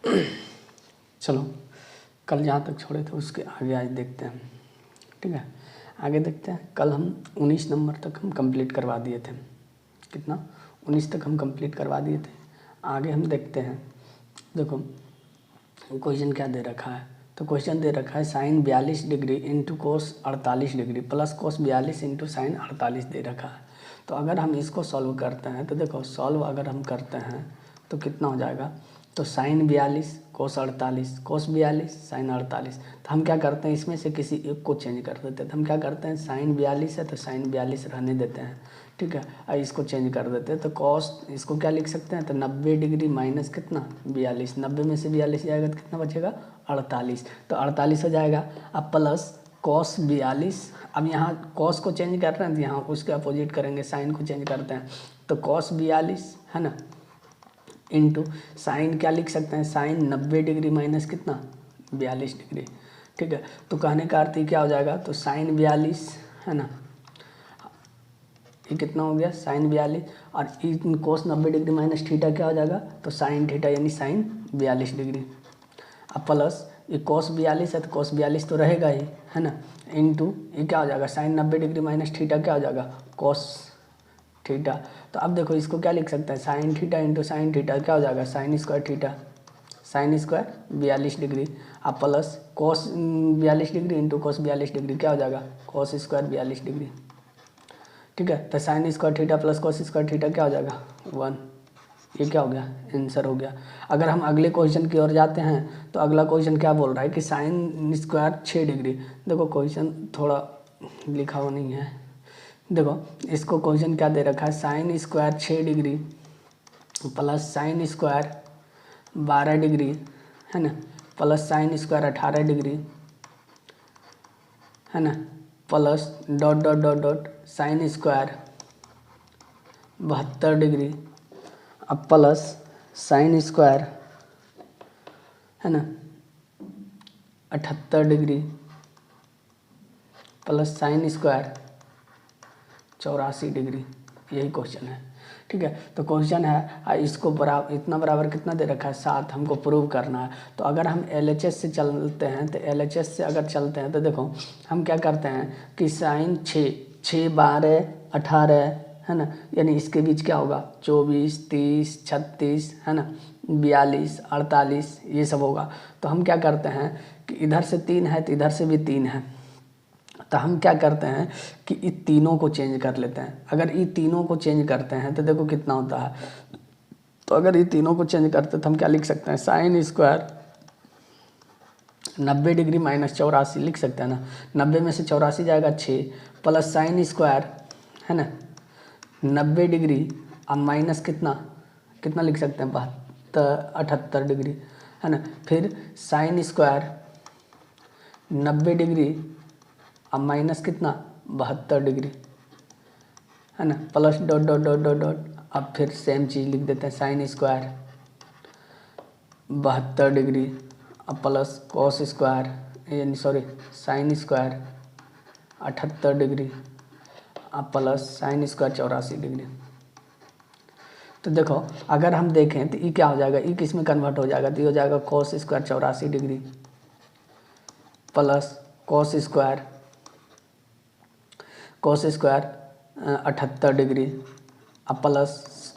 चलो कल जहाँ तक छोड़े थे उसके आगे आज देखते हैं, ठीक है। आगे देखते हैं। कल हम 19 नंबर तक हम कंप्लीट करवा दिए थे। कितना? 19 तक हम कंप्लीट करवा दिए थे। आगे हम देखते हैं। देखो क्वेश्चन क्या दे रखा है, तो क्वेश्चन दे रखा है sine 42 degree into cos 48 degree plus cos 42 into sine 48 दे रखा है। तो अगर हम इसको सॉल्व करते हैं तो देखो सॉल्व अगर हम करते हैं तो कितना हो जाएगा, तो साइन 42 कोस 48 कोस 42 साइन 48। तो हम क्या करते हैं, इसमें से किसी एक को चेंज कर देते हैं। तो हम क्या करते हैं, साइन 42 है तो साइन 42 रहने देते हैं, ठीक है। और इसको चेंज कर देते हैं तो कॉस इसको क्या लिख सकते हैं, तो 90 डिग्री माइनस कितना 42, 90 में से 42 जाएगा तो कितना बचेगा 48, तो 48 हो जाएगा। अब प्लस कॉस 42, अब यहाँ कॉस को चेंज कर रहे हैं तो यहाँ उसके अपोजिट करेंगे, साइन को चेंज करते हैं तो कॉस 42 है ना, इंटू साइन क्या लिख सकते हैं, साइन 90 डिग्री माइनस कितना 42 डिग्री, ठीक है। तो कहने का अर्थ क्या हो जाएगा, तो साइन 42 है ना, ये कितना हो गया साइन 42 और कोस 90 डिग्री माइनस थीटा क्या हो जाएगा, तो साइन थीटा यानी साइन 42 डिग्री। अब प्लस ये कोस 42 है तो कोस 42 तो रहेगा ही है ना, इंटू ये क्या हो जाएगा साइन 90 डिग्री माइनस थीटा क्या हो जाएगा कोस थीटा। तो अब देखो इसको क्या लिख सकते हैं, sine theta into sine theta क्या हो जाएगा sine square theta, sine square 42 degree. अब plus cos 42 degree into cos 42 degree क्या हो जाएगा कोस स्क्वायर 42 डिग्री, ठीक है। तो sign square theta plus cos square theta क्या हो जाएगा 1। ये क्या हो गया आंसर हो गया। अगर हम अगले क्वेश्चन की ओर जाते हैं तो अगला क्वेश्चन क्या बोल रहा है कि साइन स्क्वायर 6 डिग्री। देखो क्वेश्चन थोड़ा लिखा हुआ नहीं है, देखो इसको क्वेश्चन क्या दे रखा है, sine square 6 degree plus sine square 12 degree है ना, प्लस साइन स्क्वायर 18 डिग्री है ना, plus dot dot dot dot sine square 72 degree, अब प्लस साइन स्क्वायर है ना 78 degree plus sine square 84 degree. यही क्वेश्चन है, ठीक है। तो क्वेश्चन है इसको बराबर इतना बराबर कितना दे रखा है 7, हमको प्रूव करना है। तो अगर हम LHS से चलते हैं तो LHS से अगर चलते हैं तो देखो हम क्या करते हैं कि साइन 6 12 18 है ना, यानी इसके बीच क्या होगा 24 30 36 है ना 42 48 ये सब होगा। तो हम क्या करते हैं कि इधर से 3 है तो इधर से भी 3 है, तो हम क्या करते हैं कि इन तीनों को चेंज कर लेते हैं। अगर इन तीनों को चेंज करते हैं तो देखो कितना होता है, तो अगर ये तीनों को चेंज करते हैं तो हम क्या लिख सकते हैं साइन स्क्वायर 90 डिग्री माइनस 84 लिख सकते हैं ना, 90 में से 84 जाएगा 6 प्लस साइन स्क्वायर है ना 90 डिग्री अब माइनस कितना कितना लिख सकते हैं 78 डिग्री है ना, फिर साइन स्क्वायर 90 डिग्री अब माइनस कितना 72 डिग्री है ना, plus dot dot dot dot dot अब फिर सेम चीज़ लिख देते हैं साइन स्क्वायर 72 डिग्री अब प्लस कॉस स्क्वायर यानी सॉरी साइन स्क्वायर 78 डिग्री अब प्लस साइन स्क्वायर 84 डिग्री। तो देखो अगर हम देखें तो ये क्या हो जाएगा, ये किस में कन्वर्ट हो जाएगा, तो ये हो जाएगा cos square 84 degree plus cos square 78 degree अब प्लस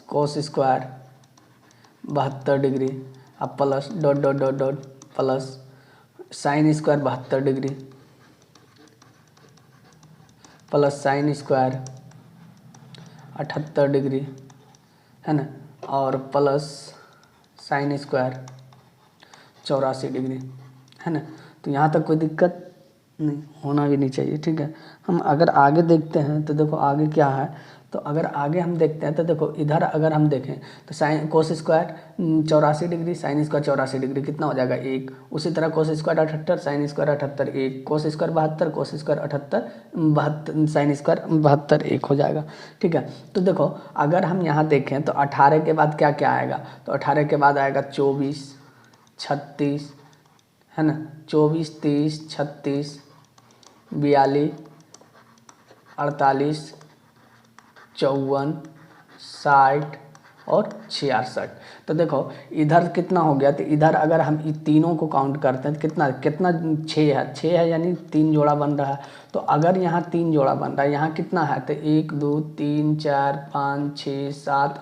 कॉस स्क्वायर 72 डिग्री अब plus dot dot dot dot plus sine square 72 degree plus sine square 78 degree है ना, और प्लस साइन स्क्वायर 84 डिग्री है ना। तो यहाँ तक कोई दिक्कत नहीं, होना भी नहीं चाहिए, ठीक है। हम अगर आगे देखते हैं तो देखो आगे क्या है, तो अगर आगे हम देखते हैं तो देखो इधर अगर हम देखें तो sine cos square 84 degree sine square 84 degree कितना हो जाएगा 1, उसी तरह cos square 78 sine square 78 1, cos square 72 cos square 78 72 sine square 72 1 हो जाएगा, ठीक है। तो देखो अगर हम यहाँ देखें तो 18 के बाद क्या क्या आएगा, तो 18 के बाद आएगा 24 36 है ना, 24 30 36 42 48 54 60 और 66। तो देखो इधर कितना हो गया, तो इधर अगर हम इन तीनों को काउंट करते हैं तो कितना कितना 6 है यानी 3 जोड़ा बन रहा है। तो अगर यहाँ 3 जोड़ा बन रहा है, यहाँ कितना है तो 1 2 3 4 5 6 7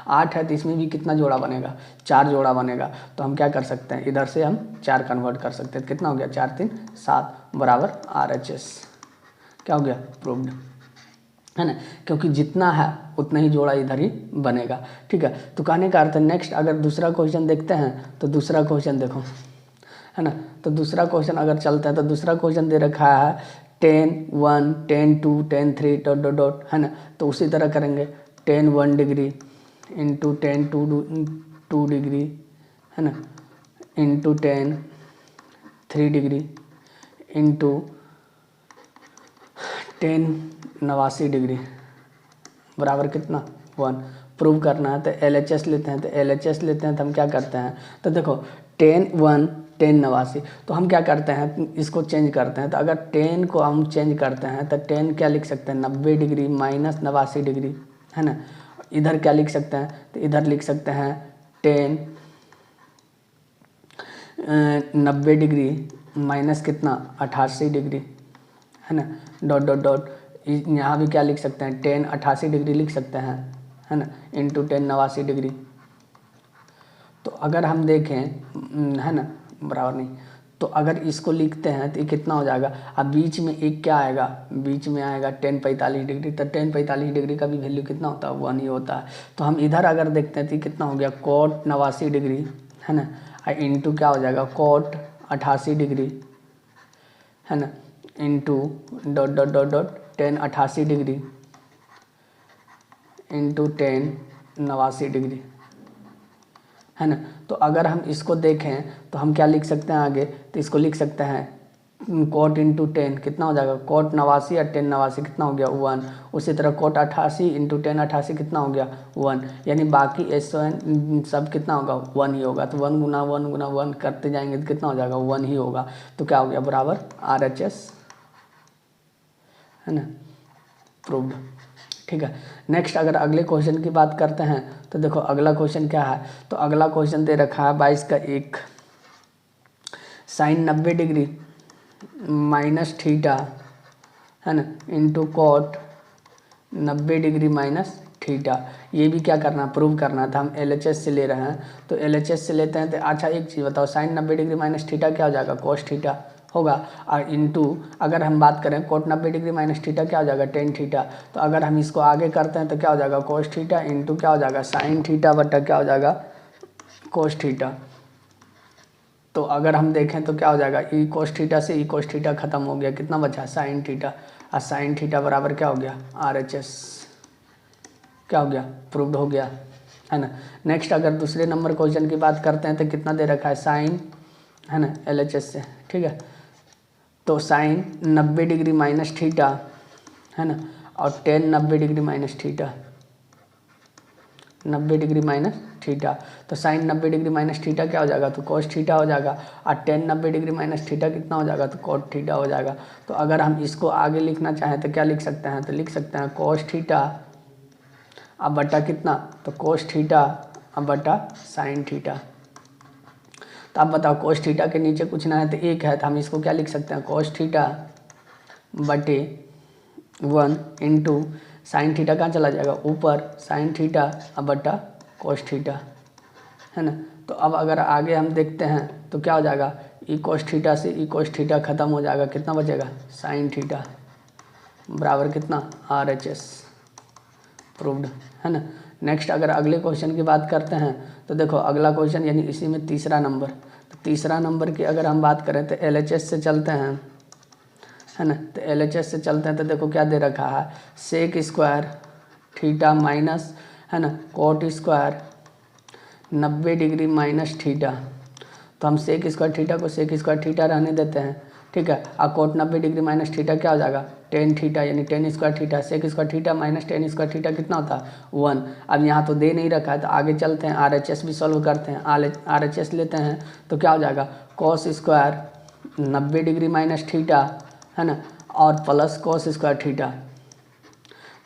8 है, तो इसमें भी कितना जोड़ा बनेगा, 4 जोड़ा बनेगा। तो हम क्या कर सकते हैं, इधर से हम 4 कन्वर्ट कर सकते हैं। कितना हो गया, 4 3 7 बराबर RHS। क्या हो गया, प्रूव्ड, है ना, क्योंकि जितना है उतना ही जोड़ा इधर ही बनेगा। ठीक है, तो कहने का अर्थ है नेक्स्ट अगर दूसरा क्वेश्चन देखते हैं तो दूसरा क्वेश्चन देखो, है ना। तो दूसरा क्वेश्चन अगर चलता है तो दूसरा क्वेश्चन दे रखा है 10 1 10 2 10 3 डॉट डॉट डॉट, है ना। तो उसी तरह करेंगे 10 1 डिग्री इंटू 10 2 डिग्री, है ना, इंटू 10 3 डिग्री इंटू 10 89 डिग्री बराबर कितना 1। प्रूव करना है तो LHS लेते हैं, तो LHS लेते हैं तो हम क्या करते हैं, तो देखो 10 1 10 89, तो हम क्या करते हैं इसको चेंज करते हैं। तो अगर 10 को हम चेंज करते हैं तो 10 क्या लिख सकते हैं 90 डिग्री माइनस 89 डिग्री, है ना। इधर क्या लिख सकते हैं, तो इधर लिख सकते हैं 10 90 डिग्री माइनस कितना 88 डिग्री, है ना, डॉट डॉट डॉट। यहाँ भी क्या लिख सकते हैं 10 88 डिग्री लिख सकते हैं, है ना, इंटू 10 89 डिग्री। तो अगर हम देखें, है ना, बराबर नहीं, तो अगर इसको लिखते हैं तो ये कितना हो जाएगा। अब बीच में एक क्या आएगा, बीच में आएगा 10 45 डिग्री, तो 10 45 डिग्री का भी वैल्यू कितना होता है 1 ही होता है। तो हम इधर अगर देखते हैं तो कितना हो गया cot 89 डिग्री, है ना, इंटू क्या हो जाएगा cot 88 डिग्री, है ना, into dot dot dot dot 10 88 degree into 10 89 degree, है ना। तो अगर हम इसको देखें तो हम क्या लिख सकते हैं आगे, तो इसको लिख सकते हैं cot इंटू 10 कितना हो जाएगा cot 89 और 10 89 कितना हो गया 1। उसी तरह cot 88 इंटू 10 88 कितना हो गया 1, यानी बाकी SN सब कितना होगा 1 ही होगा। तो 1 गुना 1 गुना 1 करते जाएंगे तो कितना हो जाएगा 1 ही होगा। तो क्या हो गया बराबर RHS, है ना, प्रूव्ड। ठीक है, नेक्स्ट अगर अगले क्वेश्चन की बात करते हैं तो देखो अगला क्वेश्चन क्या है, तो अगला क्वेश्चन दे रखा है 22 का 1 साइन 90 डिग्री माइनस थीटा, है ना, into cot 90 degree minus theta. ये भी क्या करना प्रूव करना था, हम LHS से ले रहे हैं। तो LHS से लेते हैं तो अच्छा एक चीज़ बताओ, साइन 90 डिग्री माइनस थीटा क्या हो जाएगा cos थीटा होगा, और इंटू अगर हम बात करें cot 90 डिग्री माइनस थीटा क्या हो जाएगा tan थीटा। तो अगर हम इसको आगे करते हैं तो क्या हो जाएगा cos थीटा इंटू क्या हो जाएगा साइन थीटा बटा क्या हो जाएगा cos थीटा। तो अगर हम देखें तो क्या हो जाएगा ई cos थीटा से ई cos थीटा खत्म हो गया, कितना बचा साइन थीटा, और साइन थीटा बराबर क्या हो गया RHS। क्या हो गया प्रूव्ड हो गया, है ना। नेक्स्ट अगर दूसरे नंबर क्वेश्चन की बात करते हैं तो कितना दे रखा है साइन, है ना, LHS से, ठीक है। तो साइन 90 डिग्री माइनस थीटा, है ना, और tan 90 degree minus theta, 90 degree minus theta. तो साइन 90 डिग्री माइनस थीटा क्या हो जाएगा तो cos थीटा हो जाएगा, और tan 90 डिग्री माइनस थीटा कितना हो जाएगा तो cot थीटा हो जाएगा। तो अगर हम इसको आगे लिखना चाहें तो क्या लिख सकते हैं, तो लिख सकते हैं cos थीटा अब बटा कितना तो cos थीटा अब बटा साइन थीटा। तो अब बताओ cos थीटा के नीचे कुछ ना है तो एक है, तो हम इसको क्या लिख सकते हैं cos थीटा बटे 1 इंटू साइन थीटा कहाँ चला जाएगा ऊपर, साइन थीटा अब बटा cos थीटा, है ना। तो अब अगर आगे हम देखते हैं तो क्या हो जाएगा ई cos थीटा से ई cos थीटा खत्म हो जाएगा, कितना बचेगा साइन थीटा बराबर कितना RHS, प्रूव्ड, है ना। नेक्स्ट अगर अगले क्वेश्चन की बात करते हैं तो देखो अगला क्वेश्चन यानी इसी में तीसरा नंबर, तो तीसरा नंबर की अगर हम बात करें तो LHS से चलते हैं, है ना। तो LHS से चलते हैं तो देखो क्या दे रखा है सेक स्क्वायर थीटा माइनस, है ना, cot square 90 degree minus theta. तो हम सेक स्क्वायर थीटा को सेक स्क्वायर थीटा रहने देते हैं, ठीक है। और कॉट 90 डिग्री माइनस थीटा क्या हो जाएगा tan थीटा, यानी tan square theta, sec square theta minus tan square theta कितना होता है 1। अब यहाँ तो दे नहीं रखा है तो आगे चलते हैं RHS भी सॉल्व करते हैं। RHS लेते हैं तो क्या हो जाएगा cos square 90 degree minus theta, है ना, और प्लस cos स्क्वायर थीटा।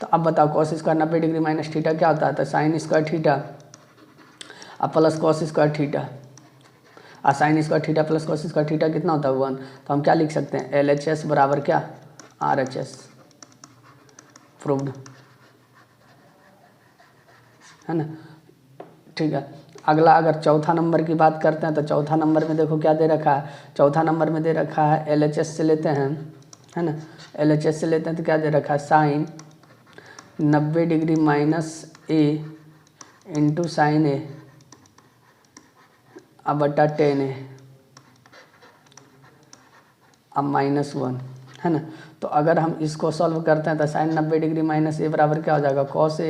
तो अब बताओ cos square 90 degree minus theta क्या होता है तो साइन स्क्वायर थीटा अब प्लस कॉस स्क्वायर थीटा और sign square theta plus cos square theta कितना होता है 1। तो हम क्या लिख सकते हैं LHS बराबर क्या RHS, प्रूव्ड है ना। ठीक है, अगला अगर चौथा नंबर की बात करते हैं तो चौथा नंबर में देखो क्या दे रखा है, चौथा नंबर में दे रखा है LHS से लेते हैं है ना, LHS से लेते हैं तो क्या दे रखा है sine 90 degree minus A into sine A अब बटा 10A अब -1 है ना। तो अगर हम इसको सॉल्व करते हैं तो साइन 90 डिग्री माइनस A बराबर क्या हो जाएगा cos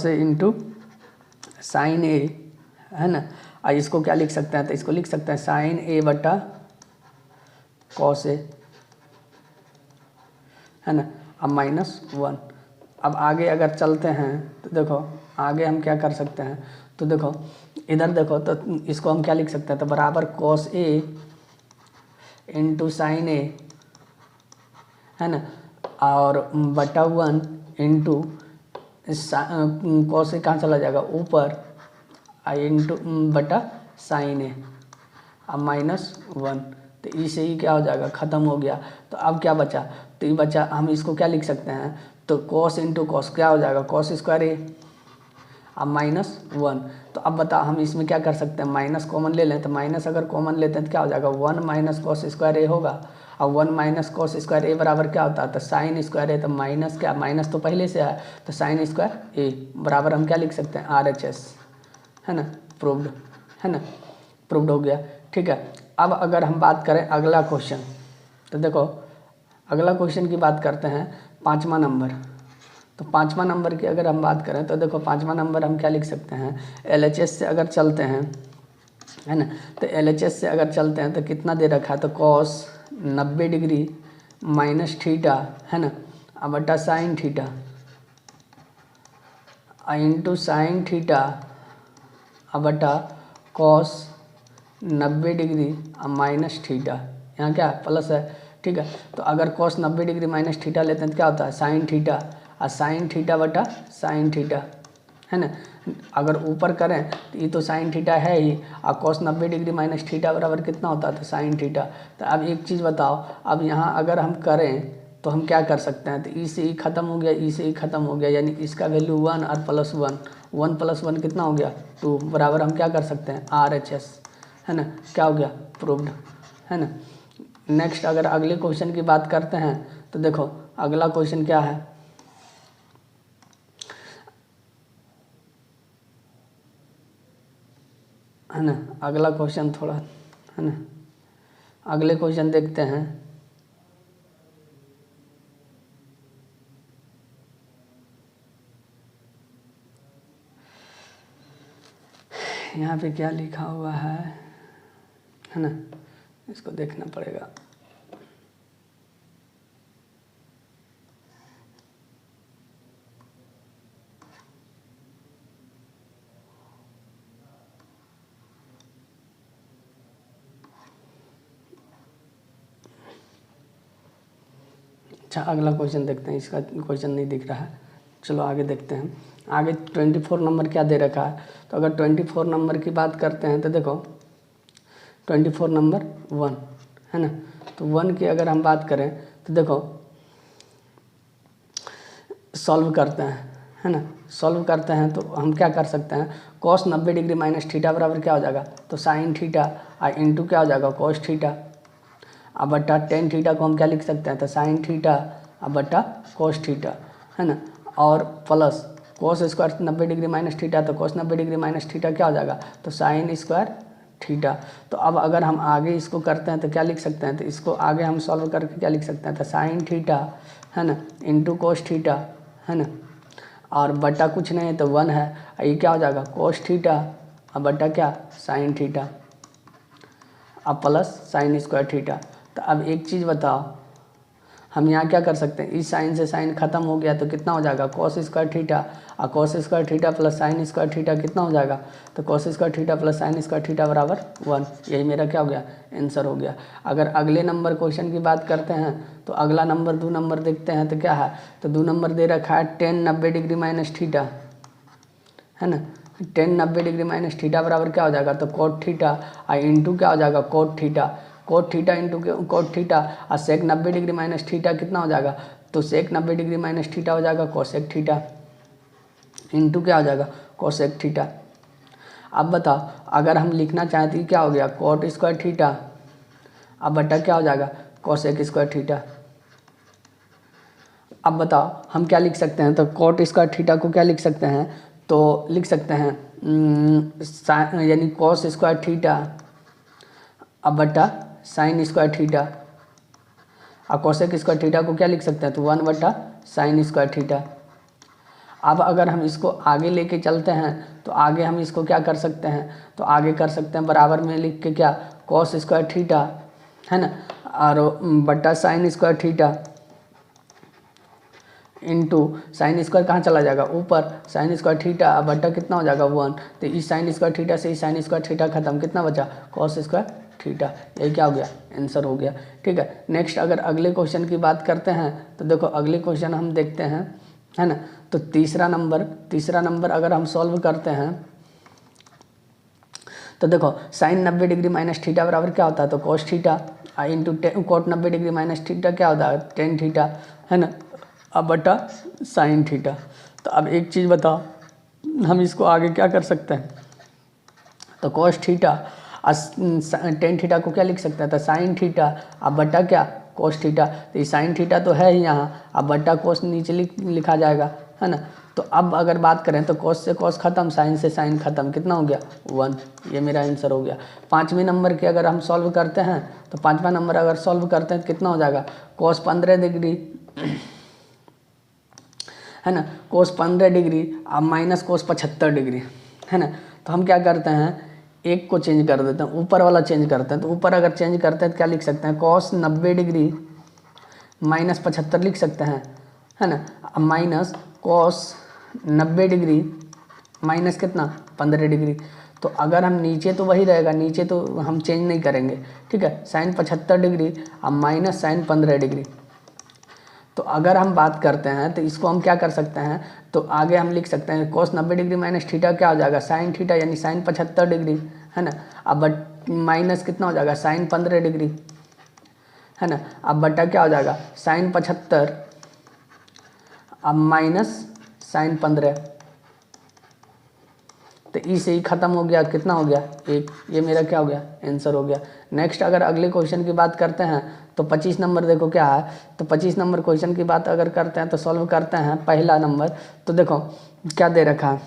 A into sine A है ना। और इसको क्या लिख सकते हैं, तो इसको लिख सकते हैं साइन A बटा कॉस A है ना, अब -1। अब आगे अगर चलते हैं तो देखो आगे हम क्या कर सकते हैं, तो देखो इधर देखो तो इसको हम क्या लिख सकते हैं, तो बराबर cos A into sine A है ना, और बटा 1 इंटू कॉस A कहाँ चला जाएगा ऊपर इंटू बटा साइन A अब -1। तो ई से ही क्या हो जाएगा ख़त्म हो गया। तो अब क्या बचा, तो ये बचा हम इसको क्या लिख सकते हैं, तो कॉस इंटू कॉस क्या हो जाएगा कॉस स्क्वायर A अब -1। तो अब बता हम इसमें क्या कर सकते हैं, माइनस कॉमन ले लें, तो माइनस अगर कॉमन लेते हैं तो क्या हो जाएगा 1 माइनस कॉस स्क्वायर A होगा। अब 1 माइनस कॉस स्क्वायर A बराबर क्या होता है, तो साइन स्क्वायर A, तो माइनस क्या माइनस तो पहले से है तो साइन स्क्वायर A बराबर हम क्या लिख सकते हैं RHS है ना, प्रूव्ड है ना, प्रूव्ड हो गया। ठीक है, अब अगर हम बात करें अगला क्वेश्चन, तो देखो अगला क्वेश्चन की बात करते हैं 5वां नंबर। तो 5वां नंबर की अगर हम बात करें तो देखो 5वां नंबर हम क्या लिख सकते हैं, LHS से अगर चलते हैं है ना, तो LHS से अगर चलते हैं तो कितना दे रखा है, तो कॉस 90 डिग्री माइनस थीटा है ना अब बटा sign theta into sine theta अब बटा कॉस 90 डिग्री माइनस थीटा, यहाँ क्या प्लस है। ठीक है, तो अगर कॉस 90 डिग्री माइनस थीटा लेते हैं तो क्या होता है साइन थीटा और साइन थीटा बटा साइन थीटा है ना। अगर ऊपर करें तो ये तो साइन थीटा है ही, और कॉस 90 डिग्री माइनस थीटा बराबर कितना होता है, तो साइन थीटा। तो अब एक चीज़ बताओ, अब यहाँ अगर हम करें तो हम क्या कर सकते हैं, तो ई से ई ख़त्म हो गया, ई से ई ख़त्म हो गया, यानी इसका वैल्यू 1 और +1, 1 + 1 कितना हो गया 2 बराबर हम क्या कर सकते हैं RHS है ना, क्या हो गया प्रूव्ड है ना। नेक्स्ट अगर अगले क्वेश्चन की बात करते हैं तो देखो अगला क्वेश्चन क्या है ना, अगला क्वेश्चन थोड़ा है ना, अगले क्वेश्चन देखते हैं। यहाँ पे क्या लिखा हुआ है ना, इसको देखना पड़ेगा। अच्छा अगला क्वेश्चन देखते हैं, इसका क्वेश्चन नहीं दिख रहा है, चलो आगे देखते हैं। आगे 24 नंबर क्या दे रखा है, तो अगर 24 नंबर की बात करते हैं तो देखो 24 नंबर 1 है ना, तो 1 की अगर हम बात करें तो देखो सॉल्व करते हैं है ना, सॉल्व करते हैं तो हम क्या कर सकते हैं, कॉस 90 डिग्री माइनस थीटा बराबर क्या हो जाएगा, तो साइन थीटा और इंटू क्या हो जाएगा कॉस थीटा अब बटा टेन थीटा को हम क्या लिख सकते हैं, तो साइन थीटा अब बटा कॉस थीटा है ना, और plus cos square 90 degree minus theta, तो कॉस 90 डिग्री माइनस थीटा क्या हो जाएगा, तो साइन स्क्वायर थीटा। तो अब अगर हम आगे इसको करते हैं तो क्या लिख सकते हैं, तो इसको आगे हम सॉल्व करके क्या लिख सकते हैं, तो साइन थीटा है ना इंटू कॉस थीटा है ना, और बटा कुछ नहीं है तो 1 है, ये क्या हो जाएगा कॉस थीटा अब बटा क्या साइन थीटा अब प्लस साइन स्क्वायर थीटा। तो अब एक चीज़ बताओ, हम यहाँ क्या कर सकते हैं, इस साइन से साइन खत्म हो गया तो कितना हो जाएगा कॉस स्क्वायर थीटा, और cos square theta plus sign square theta कितना हो जाएगा, तो cos square theta plus sign square theta बराबर 1। यही मेरा क्या हो गया आंसर हो गया। अगर अगले नंबर क्वेश्चन की बात करते हैं तो अगला नंबर 2 नंबर देखते हैं तो क्या है, तो 2 नंबर दे रखा है 10 90 डिग्री माइनस थीटा है ना। टेन 90 डिग्री माइनस थीटा बराबर क्या हो जाएगा, तो कोट थीटा और इंटू क्या हो जाएगा, cot theta. Cot theta into cot theta और सेक 90 डिग्री माइनस थीटा कितना हो जाएगा, तो सेक 90 डिग्री माइनस थीटा हो जाएगा कोसेक थीटा इंटू क्या हो जाएगा, कोसेक थीटा। अब बताओ अगर हम लिखना चाहते हैं क्या हो गया, कोट स्क्वायर थीटा अब बटा क्या हो जाएगा, कोसेक स्क्वायर थीटा। अब बताओ हम क्या लिख सकते हैं, तो कोट स्क्वायर थीटा को क्या लिख सकते हैं, तो लिख सकते हैं यानी कोस स्क्वायर थीटा अब बटा साइन स्क्वायर थीटा। और कोसेक स्क्वायर थीटा को क्या लिख सकते हैं, तो 1 बटा साइन स्क्वायर थीटा। अब अगर हम इसको आगे लेके चलते हैं तो आगे हम इसको क्या कर सकते हैं, तो आगे कर सकते हैं बराबर में लिख के क्या, कोस स्क्वायर थीटा है ना, और बटा sign square theta into sine square कहाँ चला जाएगा, ऊपर साइन स्क्वायर थीटा बटा कितना हो जाएगा 1। तो इस साइन स्क्वायर थीटा से इस साइन स्क्वायर थीटा खत्म, कितना बचा, कॉस स्क्वायर थीटा। यही क्या हो गया, आंसर हो गया। ठीक है, नेक्स्ट अगर अगले क्वेश्चन की बात करते हैं तो देखो अगले क्वेश्चन हम देखते हैं, है ना। तो तीसरा नंबर अगर हम सॉल्व करते हैं तो देखो साइन 90 डिग्री माइनस थीटा बराबर क्या होता है, तो cos theta into coat 90 degree minus theta क्या होता है, टेन थीटा, है ना, अब बटा साइन थीटा। तो अब एक चीज़ बताओ हम इसको आगे क्या कर सकते हैं, तो कोस थीटा टेन थीटा को क्या लिख सकते हैं, तो साइन थीटा अब बटा क्या, कोस थीटा। तो ये साइन थीटा तो है ही यहाँ, अब बटा कोस नीचे लिखा जाएगा, है ना। तो अब अगर बात करें तो कोस से कोस खत्म, साइन से साइन खत्म, कितना हो गया 1। ये मेरा आंसर हो गया। पाँचवें नंबर के अगर हम सॉल्व करते हैं तो पाँचवा नंबर अगर सॉल्व करते हैं तो कितना हो जाएगा, कोस 15 डिग्री, है ना, कोस 15 डिग्री अब माइनस कोस 75 डिग्री, है ना। तो हम क्या करते हैं, एक को चेंज कर देते हैं, ऊपर वाला चेंज करते हैं। तो ऊपर अगर चेंज करते हैं तो क्या लिख सकते हैं, कोस 90 डिग्री माइनस 75 लिख सकते हैं, है ना। अब माइनस कोस 90 डिग्री माइनस कितना 15 डिग्री। तो अगर हम नीचे तो वही रहेगा, नीचे तो हम चेंज नहीं करेंगे, ठीक है। साइन 75 डिग्री अब माइनस साइन 15 डिग्री। तो अगर हम बात करते हैं तो इसको हम क्या कर सकते हैं, तो आगे हम लिख सकते हैं कोस 90 डिग्री माइनस थीटा क्या हो जाएगा, साइन थीटा यानी साइन 75 डिग्री, है ना। अब माइनस कितना हो जाएगा, साइन 15 डिग्री, है ना। अब बटा क्या हो जाएगा, साइन 75 अब माइनस साइन 15। तो ई से ही खत्म हो गया, कितना हो गया 1। ये मेरा क्या हो गया, आंसर हो गया। नेक्स्ट अगर अगले क्वेश्चन की बात करते हैं तो 25 नंबर देखो क्या है। तो 25 नंबर क्वेश्चन की बात अगर करते हैं तो सॉल्व करते हैं पहला नंबर। तो देखो क्या दे रखा है,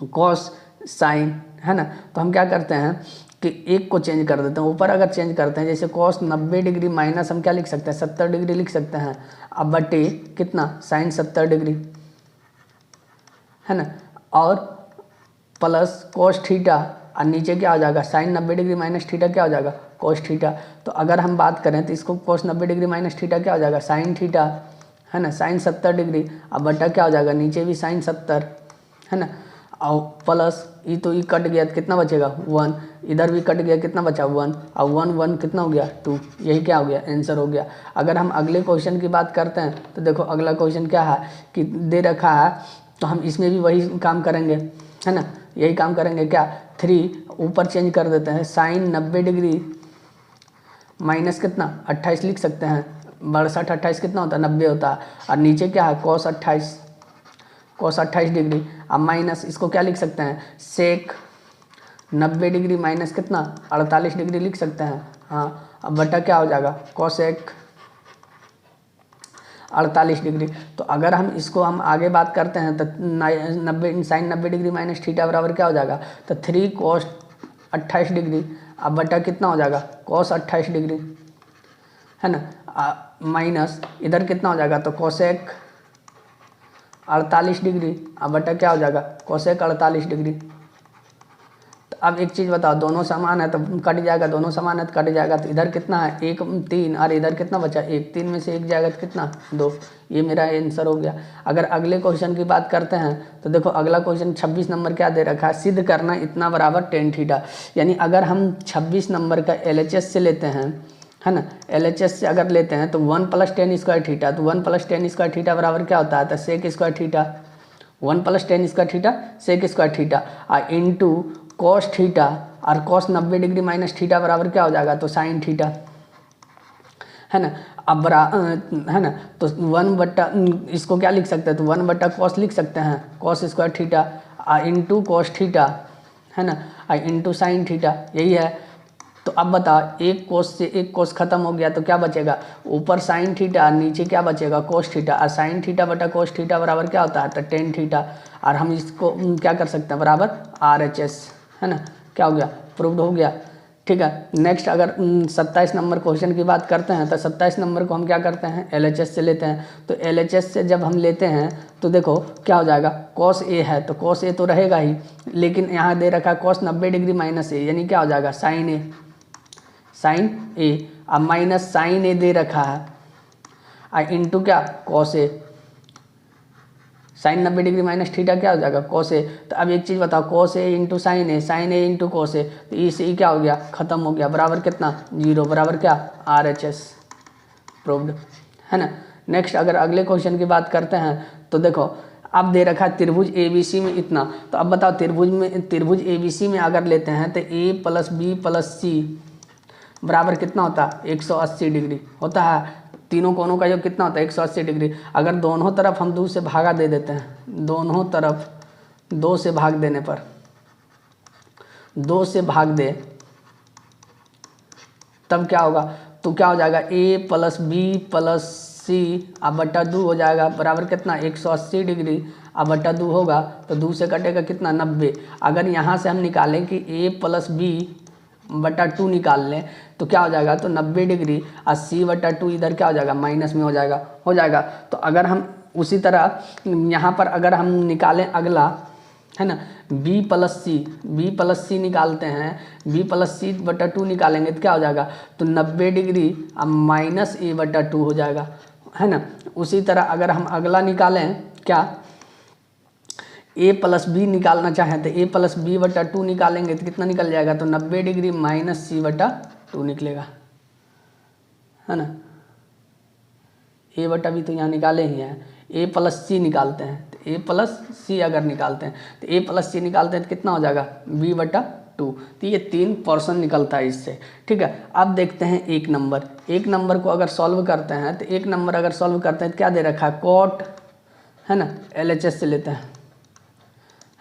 कॉस साइन, है ना। तो हम क्या करते हैं कि एक को चेंज कर देते हैं, ऊपर अगर चेंज करते हैं जैसे कॉस 90 डिग्री माइनस हम क्या लिख सकते हैं 70 डिग्री लिख सकते हैं, अब बटे कितना साइन 70 डिग्री, है ना, और प्लस कोस थीटा और नीचे क्या हो जाएगा साइन 90 डिग्री माइनस थीटा क्या हो जाएगा कोस थीटा। तो अगर हम बात करें तो इसको कोस 90 डिग्री माइनस थीटा क्या हो जाएगा साइन थीटा, है ना, साइन 70 डिग्री अब बटा क्या हो जाएगा नीचे भी साइन 70, है ना, और प्लस ई तो ई कट गया तो कितना बचेगा 1, इधर भी कट गया कितना बचा 1, और 1 1 कितना हो गया 2। यही क्या हो गया आंसर हो गया। अगर हम अगले क्वेश्चन की बात करते हैं तो देखो अगला क्वेश्चन क्या है कि दे रखा है, तो हम इसमें भी वही काम करेंगे, है ना, यही काम करेंगे क्या 3 ऊपर चेंज कर देते हैं, साइन 90 डिग्री माइनस कितना 28 लिख सकते हैं, 62 28 कितना होता है 90 होता है, और नीचे क्या है कोस 28 डिग्री अब माइनस इसको क्या लिख सकते हैं सेक 90 डिग्री माइनस कितना 48 डिग्री लिख सकते हैं, हाँ, अब बटा क्या हो जाएगा कोसेक 48 डिग्री। तो अगर हम इसको हम आगे बात करते हैं तो 90 साइन 90 डिग्री माइनस थीटा बराबर क्या हो जाएगा, तो 3 कोस 28 डिग्री अब बटा कितना हो जाएगा कोस 28 डिग्री, है ना, माइनस इधर कितना हो जाएगा तो कोसेक 48 डिग्री अब बटा क्या हो जाएगा कोसेक 48 डिग्री। तो अब एक चीज़ बताओ, दोनों समान है तो कट जाएगा, दोनों समान है तो कट जाएगा। तो इधर कितना है 1 3 और इधर कितना बचा 1, 3 में से 1 जाएगा तो कितना 2। ये मेरा आंसर हो गया। अगर अगले क्वेश्चन की बात करते हैं तो देखो अगला क्वेश्चन 26 नंबर क्या दे रखा है, सिद्ध करना इतना बराबर टेन थीटा। यानी अगर हम 26 नंबर का LHS से लेते हैं, है ना, LHS से अगर लेते हैं तो 1 + 10 स्क्वायर थीटा, तो 1 + 10 स्क्वायर थीटा बराबर क्या होता है, तो sec square theta 1 + tan square theta sec square theta और इंटू कॉस थीटा और कॉस 90 डिग्री माइनस थीटा बराबर क्या हो जाएगा, तो साइन थीटा, है ना। अब है ना, तो 1 इसको क्या लिख सकते हैं, तो 1 कॉस लिख सकते हैं, cos square theta into cos theta, है ना, इंटू साइन थीटा, यही है। तो अब बता, एक कोस से एक कोस खत्म हो गया तो क्या बचेगा, ऊपर साइन थीटा, नीचे क्या बचेगा, कोस थीटा। और साइन थीटा बटा कोस थीटा बराबर क्या होता है, तो टेन थीटा। और हम इसको क्या कर सकते हैं, बराबर RHS, है ना, क्या हो गया, प्रूव्ड हो गया। ठीक है, नेक्स्ट अगर 27 नंबर क्वेश्चन की बात करते हैं तो 27 नंबर को हम क्या करते हैं, LHS से लेते हैं। तो LHS से जब हम लेते हैं तो देखो क्या हो जाएगा, cos A है तो cos A तो रहेगा ही, लेकिन यहाँ दे रखा है cos 90 डिग्री माइनस A, यानी क्या हो जाएगा, साइन A। अब माइनस साइन A दे रखा है इंटू क्या, cos A, sine 90 degree minus theta क्या हो जाएगा, cos A। तो अब एक चीज़ बताओ, cos A into sine A into cos A, तो ई से ई क्या हो गया, खत्म हो गया, बराबर कितना, 0, बराबर क्या, RHS, प्रूव्ड, है ना। नेक्स्ट अगर अगले क्वेश्चन की बात करते हैं तो देखो अब दे रखा है त्रिभुज ABC में इतना। तो अब बताओ त्रिभुज ABC में अगर लेते हैं तो A + B + C बराबर कितना होता है, 180 डिग्री होता है। तीनों कोनों का योग कितना होता है, 180 डिग्री। अगर दोनों तरफ हम 2 से भागा दे देते हैं, दोनों तरफ 2 से भाग देने पर, 2 से भाग दे तब क्या होगा, तो क्या हो जाएगा, A + B + C अब बटा 2 हो जाएगा, बराबर कितना, 180 डिग्री अब बटा 2 होगा, तो 2 से कटेगा कितना, 90। अगर यहाँ से हम निकालें कि A + B बटा 2 निकाल लें तो क्या हो जाएगा, तो 90 डिग्री और C/2 इधर क्या हो जाएगा, माइनस में हो जाएगा। तो अगर हम उसी तरह यहाँ पर अगर हम निकालें अगला, है ना, B + C निकालते हैं, B + C/2 निकालेंगे तो क्या हो जाएगा, तो 90 डिग्री अब माइनस A/2 हो जाएगा, है ना। उसी तरह अगर हम अगला निकालें क्या, A + B निकालना चाहें तो A + B/2 निकालेंगे तो कितना निकल जाएगा, तो 90 डिग्री माइनस C/2 निकलेगा, है ना। A/B तो यहाँ निकाले ही हैं। A + C निकालते हैं तो A + C अगर निकालते हैं तो A + C निकालते हैं तो कितना हो जाएगा, B/2। तो ये 3 पोर्शन निकलता है इससे। ठीक है, अब देखते हैं एक नंबर को अगर सॉल्व करते हैं तो एक नंबर अगर सॉल्व करते हैं तो क्या दे रखा है, कॉट, है ना, LHS से लेते हैं,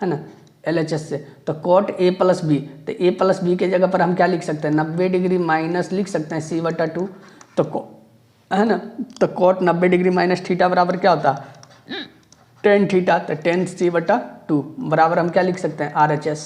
है ना, LHS से। तो कॉट A + B, तो A + B के जगह पर हम क्या लिख सकते हैं, 90 डिग्री माइनस लिख सकते हैं C/2, तो है ना, तो कॉट 90 डिग्री माइनस थीटा बराबर क्या होता है, टेन थीटा, तो टेन C/2 बराबर हम क्या लिख सकते हैं, RHS,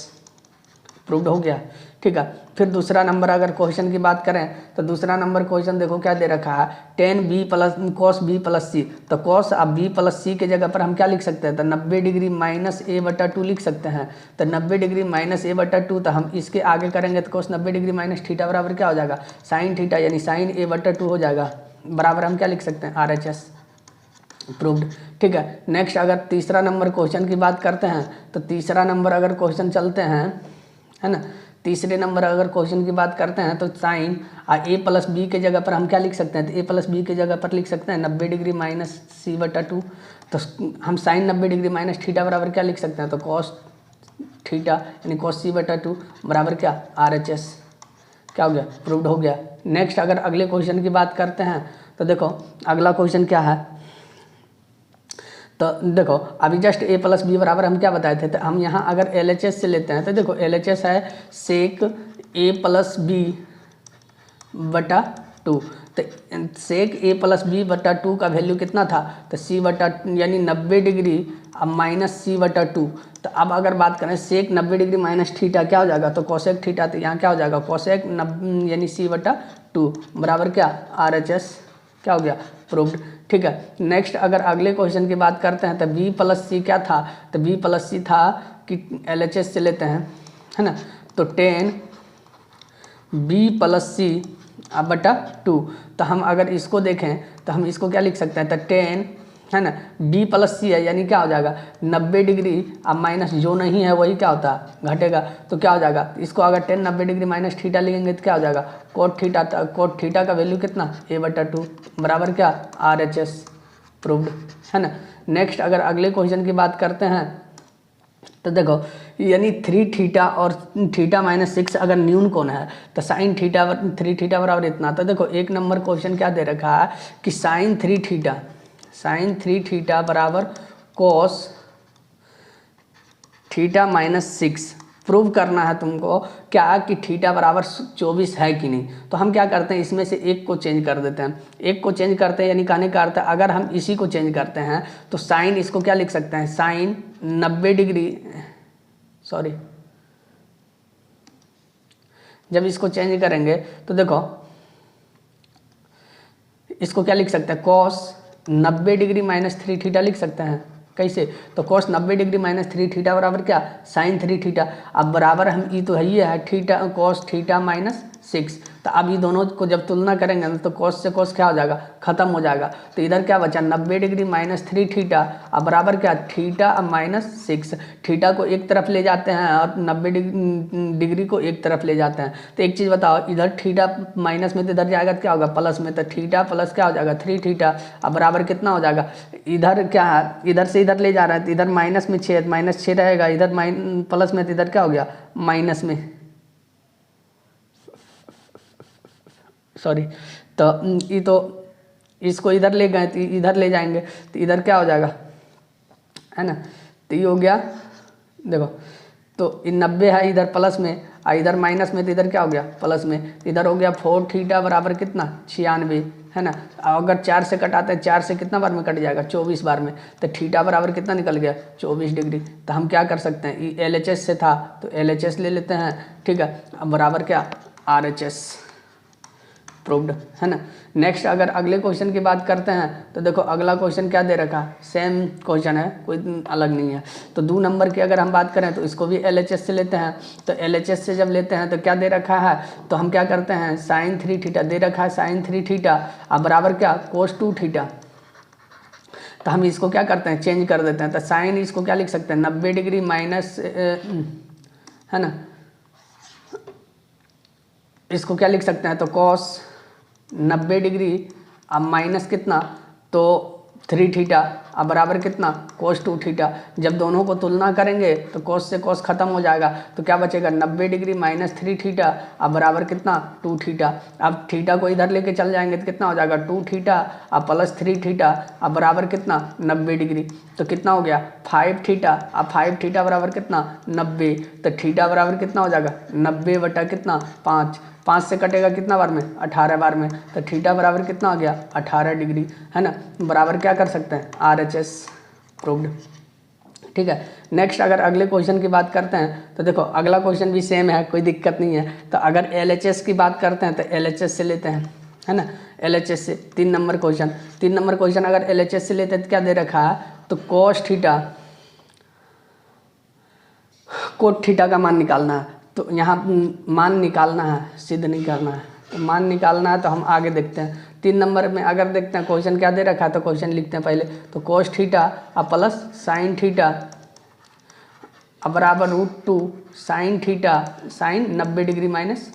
प्रूव्ड हो गया। ठीक है, फिर दूसरा नंबर अगर क्वेश्चन की बात करें तो दूसरा नंबर क्वेश्चन देखो क्या दे रखा है, tan B + cos B + C। तो cos अब B + C के जगह पर हम क्या लिख सकते हैं, तो 90 डिग्री माइनस A/2 लिख सकते हैं। तो 90 डिग्री माइनस A/2, तो हम इसके आगे करेंगे तो cos 90 डिग्री माइनस थीटा बराबर क्या हो जाएगा, साइन थीटा, यानी साइन A/2 हो जाएगा, बराबर हम क्या लिख सकते हैं, RHS, प्रूव्ड। ठीक है, नेक्स्ट अगर तीसरा नंबर क्वेश्चन की बात करते हैं तो तीसरा नंबर अगर क्वेश्चन चलते हैं, है ना, तीसरे नंबर अगर क्वेश्चन की बात करते हैं तो साइन A + B के जगह पर हम क्या लिख सकते हैं, तो A + B के जगह पर लिख सकते हैं 90 डिग्री माइनस C/2। तो हम साइन 90 डिग्री माइनस थीटा बराबर क्या लिख सकते हैं, तो cos थीटा यानी cos C/2 बराबर क्या, RHS, क्या हो गया, प्रूव्ड हो गया। नेक्स्ट अगर अगले क्वेश्चन की बात करते हैं तो देखो अगला क्वेश्चन क्या है, तो देखो अभी जस्ट A + B बराबर हम क्या बताए थे, तो हम यहाँ अगर LHS से लेते हैं तो देखो LHS है सेक A + B/2। तो सेक A + B/2 का वैल्यू कितना था, तो C/2 यानी 90 डिग्री अब माइनस C/2। तो अब अगर बात करें सेक 90 डिग्री माइनस थीटा क्या हो जाएगा, तो कोसेक थीटा, तो यहाँ क्या हो जाएगा, कोसेक यानी C/2 बराबर क्या, RHS, क्या हो गया, प्रूव्ड। ठीक है, नेक्स्ट अगर अगले क्वेश्चन की बात करते हैं तो B + C क्या था, तो B + C था कि LHS से लेते हैं, है ना, तो tan B + C/2। तो हम अगर इसको देखें तो हम इसको क्या लिख सकते हैं, तो tan, है ना, B + C है यानी क्या हो जाएगा 90 डिग्री अब माइनस जो नहीं है वही क्या होता है, घटेगा। तो क्या हो जाएगा, इसको अगर tan 90 डिग्री माइनस थीटा लिखेंगे तो क्या हो जाएगा, cot थीटा। cot थीटा का वैल्यू कितना, A/2 बराबर क्या, RHS, प्रूव्ड, है ना। नेक्स्ट अगर अगले क्वेश्चन की बात करते हैं तो देखो यानी 3 थीटा और थीटा माइनस 6 अगर न्यून कोण है तो साइन थीटा 3 थीटा बराबर इतना। तो देखो एक नंबर क्वेश्चन क्या दे रखा है कि साइन 3 थीटा बराबर कोस थीटा माइनस 6 प्रूव करना है तुमको क्या कि थीटा बराबर 24 है कि नहीं। तो हम क्या करते हैं इसमें से एक को चेंज कर देते हैं, एक को चेंज करते हैं यानी कहने का अर्थ है अगर हम इसी को चेंज करते हैं तो साइन इसको क्या लिख सकते हैं, साइन 90 डिग्री, सॉरी जब इसको चेंज करेंगे तो देखो इसको क्या लिख सकते हैं, कॉस 90 डिग्री माइनस 3 थीटा लिख सकते हैं। कैसे, तो कॉस 90 डिग्री माइनस 3 थीटा बराबर क्या, साइन 3 थीटा। अब बराबर हम ये तो है ही है थीटा कॉस थीटा माइनस 6। तो अब ये दोनों को जब तुलना करेंगे ना तो कॉस से कॉस क्या हो जाएगा, खत्म हो जाएगा। तो इधर क्या बचा 90 डिग्री माइनस 3 थीटा अब बराबर क्या थीटा माइनस 6। थीटा को एक तरफ ले जाते हैं और 90 डिग्री को एक तरफ ले जाते हैं। तो एक चीज़ बताओ, इधर थीटा माइनस में तो इधर जाएगा तो क्या होगा प्लस में, तो थीटा प्लस क्या हो जाएगा 3 थीटा अब बराबर कितना हो जाएगा, इधर क्या है इधर से इधर ले जा रहा है तो इधर माइनस में 6 माइनस 6 रहेगा, इधर प्लस में तो इधर क्या हो गया माइनस में, सॉरी। तो ये तो इसको इधर ले गए तो इधर ले जाएंगे तो इधर क्या हो जाएगा, है ना। तो ये हो गया देखो, तो ये 90 है इधर प्लस में और इधर माइनस में, तो इधर क्या हो गया प्लस में। इधर हो गया 4 थीटा बराबर कितना 96, है ना। अगर 4 से कटाते हैं 4 से कितना बार में कट जाएगा 24 बार में। तो थीटा बराबर कितना निकल गया 24 डिग्री। तो हम क्या कर सकते हैं, ये LHS से था तो LHS ले लेते हैं, ठीक है। अब बराबर क्या RHS प्रूव्ड, है ना। नेक्स्ट अगर अगले क्वेश्चन की बात करते हैं तो देखो अगला क्वेश्चन क्या दे रखा, सेम क्वेश्चन है कोई अलग नहीं है। तो 2 नंबर की अगर हम बात करें तो इसको भी LHS से लेते हैं। तो LHS से जब लेते हैं तो क्या दे रखा है, तो हम क्या करते हैं साइन 3 थीटा दे रखा है, साइन 3 थीटा अब बराबर क्या कोस 2 थीटा। तो हम इसको क्या करते हैं चेंज कर देते हैं। तो साइन इसको क्या लिख सकते हैं 90 डिग्री माइनस, है ना, इसको क्या लिख सकते हैं तो कॉस 90 डिग्री अब माइनस कितना तो 3 थीटा अब बराबर कितना कोस 2 थीटा। जब दोनों को तुलना करेंगे तो कोस से कोस खत्म हो जाएगा तो क्या बचेगा 90 डिग्री माइनस 3 थीटा अब बराबर कितना 2 थीटा। अब थीटा को इधर लेके चल जाएंगे तो कितना हो जाएगा 2 थीटा अब प्लस 3 थीटा अब बराबर कितना 90 डिग्री। तो कितना हो गया 5 थीटा अब 5 थीटा बराबर कितना 90। तो थीटा बराबर कितना हो जाएगा 90 बटा कितना 5 से कटेगा कितना बार में 18 बार में। तो थीटा बराबर कितना हो गया 18 डिग्री, है ना। बराबर क्या कर सकते हैं RHS प्रूव्ड, ठीक है। नेक्स्ट अगर अगले क्वेश्चन की बात करते हैं तो देखो अगला क्वेश्चन भी सेम है, कोई दिक्कत नहीं है। तो अगर LHS की बात करते हैं तो LHS से लेते हैं, है ना। LHS से 3 नंबर क्वेश्चन अगर LHS से लेते हैं तो क्या दे रखा है तो कोस थीटा कोट थीटा का मान निकालना है। तो यहाँ मान निकालना है, सिद्ध नहीं करना है। तो मान निकालना है तो हम आगे देखते हैं 3 नंबर में अगर देखते हैं क्वेश्चन क्या दे रखा है। तो क्वेश्चन लिखते हैं पहले, तो कोस थीटा अब प्लस साइन थीटा अब बराबर √2 sine theta sine 90 degree minus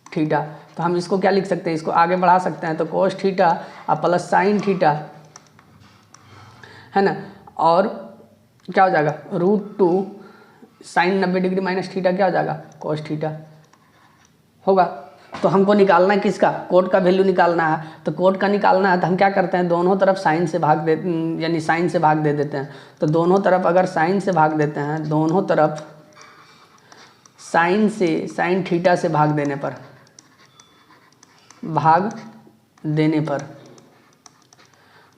theta. तो हम इसको क्या लिख सकते हैं, इसको आगे बढ़ा सकते हैं। तो कोस थीटा अब प्लस साइन थीटा, है ना, और क्या हो जाएगा √2 साइन 90 डिग्री माइनस थीटा क्या हो जाएगा कोस थीटा होगा। तो हमको निकालना है किसका, कोट का वैल्यू निकालना है। तो कोट का निकालना है तो हम क्या करते हैं दोनों तरफ साइन से भाग दे, यानी साइन से भाग दे देते हैं। तो दोनों तरफ अगर साइन से भाग देते हैं, दोनों तरफ साइन से साइन थीटा से भाग देने पर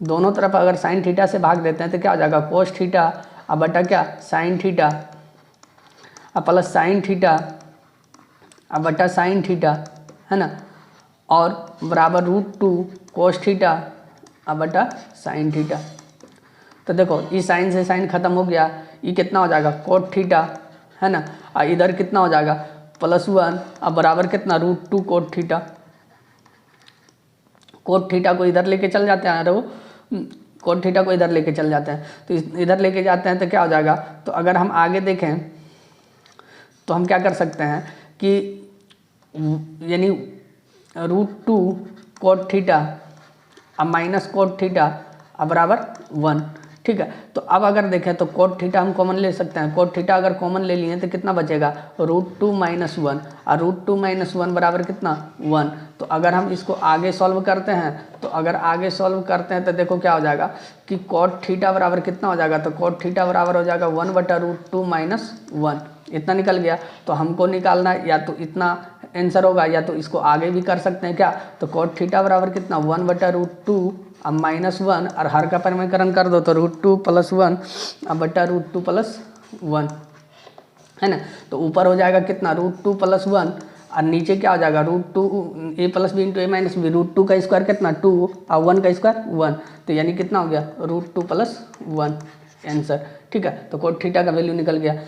दोनों तरफ अगर साइन थीटा से भाग देते हैं तो क्या हो जाएगा कोस थीटा अब बटा क्या साइन थीटा अब प्लस साइन थीटा अब बटा साइन थीटा, है ना, और बराबर √2 कोस थीटा अब बटा साइन थीटा। तो देखो ये साइन से साइन खत्म हो गया, ये कितना हो जाएगा कोट थीटा, है ना, और इधर कितना हो जाएगा +1 अब बराबर कितना √2 कोट थीटा। कोट थीटा को इधर लेके चल जाते हैं, कोट थीटा को इधर लेके चल जाते हैं। तो इधर लेके जाते हैं तो क्या हो जाएगा, तो अगर हम आगे देखें तो हम क्या कर सकते हैं कि यानी √2 कोट थीटा अब माइनस कोट थीटा अब बराबर 1, ठीक है। तो अब अगर देखें तो कोट थीटा हम कॉमन ले सकते हैं। कोट थीटा अगर कॉमन ले लिए तो कितना बचेगा, √2 - 1, और √2 - 1 बराबर कितना 1। तो अगर हम इसको आगे सॉल्व करते हैं तो देखो क्या हो जाएगा कि कोट थीटा बराबर कितना हो जाएगा, तो कोट थीटा बराबर हो जाएगा 1/√2 - 1, इतना निकल गया। तो हमको निकालना या तो इतना आंसर होगा या तो इसको आगे भी कर सकते हैं क्या, तो कोट थीटा बराबर कितना 1/√2 अब -1 और हर का परिमेयकरण कर दो तो √2 + 1 अब बटा √2 + 1 है ना। तो ऊपर हो जाएगा कितना √2 + 1 और नीचे क्या हो जाएगा √2 a + b × a - b, √2 का स्क्वायर कितना 2 और 1 का स्क्वायर 1, तो यानी कितना हो गया √2 + 1 आंसर। ठीक है, तो कोट थीटा का वैल्यू निकल गया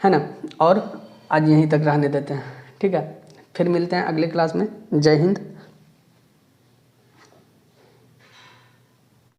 है ना। और आज यहीं तक रहने देते हैं, ठीक है, फिर मिलते हैं अगले क्लास में। जय हिंद।